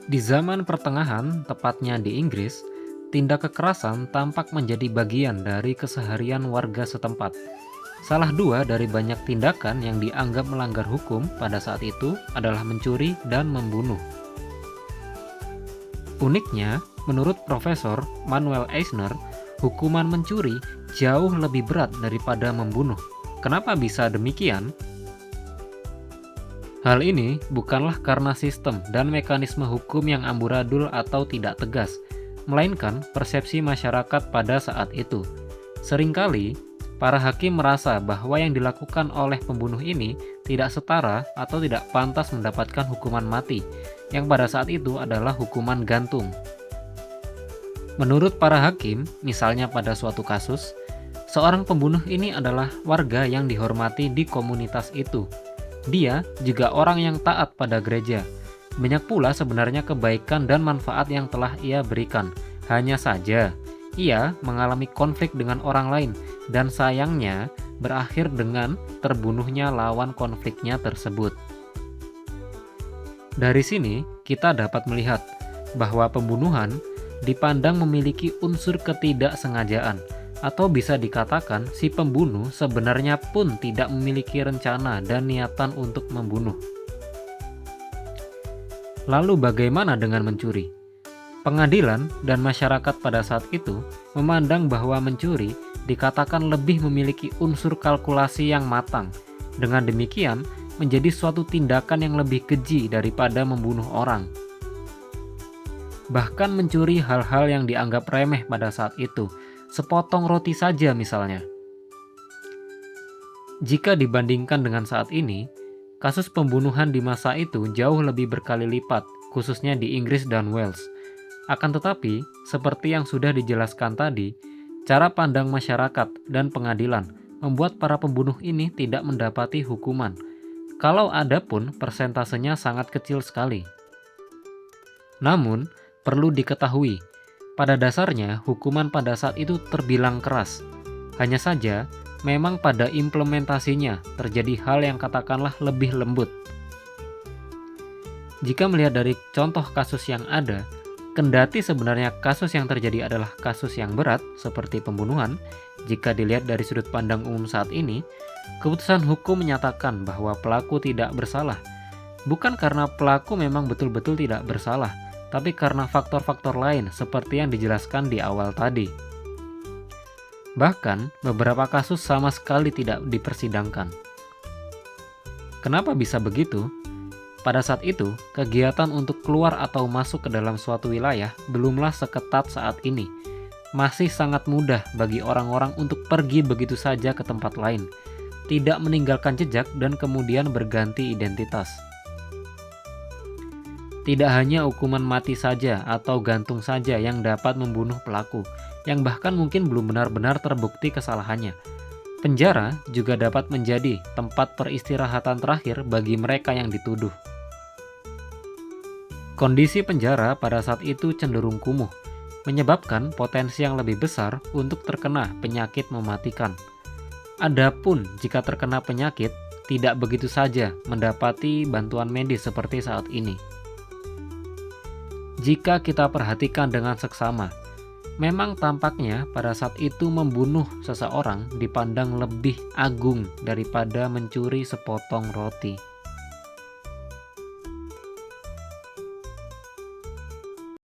Di zaman pertengahan, tepatnya di Inggris, tindak kekerasan tampak menjadi bagian dari keseharian warga setempat. Salah dua dari banyak tindakan yang dianggap melanggar hukum pada saat itu adalah mencuri dan membunuh. Uniknya, menurut Profesor Manuel Eisner, hukuman mencuri jauh lebih berat daripada membunuh. Kenapa bisa demikian? Hal ini bukanlah karena sistem dan mekanisme hukum yang amburadul atau tidak tegas, melainkan persepsi masyarakat pada saat itu. Seringkali, para hakim merasa bahwa yang dilakukan oleh pembunuh ini tidak setara atau tidak pantas mendapatkan hukuman mati, yang pada saat itu adalah hukuman gantung. Menurut para hakim, misalnya pada suatu kasus, seorang pembunuh ini adalah warga yang dihormati di komunitas itu. Dia juga orang yang taat pada gereja. Banyak pula sebenarnya kebaikan dan manfaat yang telah ia berikan. Hanya saja, ia mengalami konflik dengan orang lain dan sayangnya berakhir dengan terbunuhnya lawan konfliknya tersebut. Dari sini, kita dapat melihat bahwa pembunuhan dipandang memiliki unsur ketidaksengajaan, atau bisa dikatakan si pembunuh sebenarnya pun tidak memiliki rencana dan niatan untuk membunuh. Lalu bagaimana dengan mencuri? Pengadilan dan masyarakat pada saat itu memandang bahwa mencuri dikatakan lebih memiliki unsur kalkulasi yang matang. Dengan demikian, menjadi suatu tindakan yang lebih keji daripada membunuh orang. Bahkan mencuri hal-hal yang dianggap remeh pada saat itu, sepotong roti saja misalnya. Jika dibandingkan dengan saat ini, kasus pembunuhan di masa itu jauh lebih berkali lipat, khususnya di Inggris dan Wales. Akan tetapi, seperti yang sudah dijelaskan tadi, cara pandang masyarakat dan pengadilan membuat para pembunuh ini tidak mendapati hukuman. Kalau ada pun, persentasenya sangat kecil sekali. Namun, perlu diketahui, pada dasarnya, hukuman pada saat itu terbilang keras. Hanya saja, memang pada implementasinya terjadi hal yang katakanlah lebih lembut. Jika melihat dari contoh kasus yang ada, kendati sebenarnya kasus yang terjadi adalah kasus yang berat, seperti pembunuhan, jika dilihat dari sudut pandang umum saat ini, keputusan hukum menyatakan bahwa pelaku tidak bersalah. Bukan karena pelaku memang betul-betul tidak bersalah, tapi karena faktor-faktor lain seperti yang dijelaskan di awal tadi. Bahkan, beberapa kasus sama sekali tidak dipersidangkan. Kenapa bisa begitu? Pada saat itu, kegiatan untuk keluar atau masuk ke dalam suatu wilayah belumlah seketat saat ini. Masih sangat mudah bagi orang-orang untuk pergi begitu saja ke tempat lain, tidak meninggalkan jejak dan kemudian berganti identitas. Tidak hanya hukuman mati saja atau gantung saja yang dapat membunuh pelaku, yang bahkan mungkin belum benar-benar terbukti kesalahannya. Penjara juga dapat menjadi tempat peristirahatan terakhir bagi mereka yang dituduh. Kondisi penjara pada saat itu cenderung kumuh, menyebabkan potensi yang lebih besar untuk terkena penyakit mematikan. Adapun jika terkena penyakit, tidak begitu saja mendapati bantuan medis seperti saat ini. Jika kita perhatikan dengan seksama, memang tampaknya pada saat itu membunuh seseorang dipandang lebih agung daripada mencuri sepotong roti.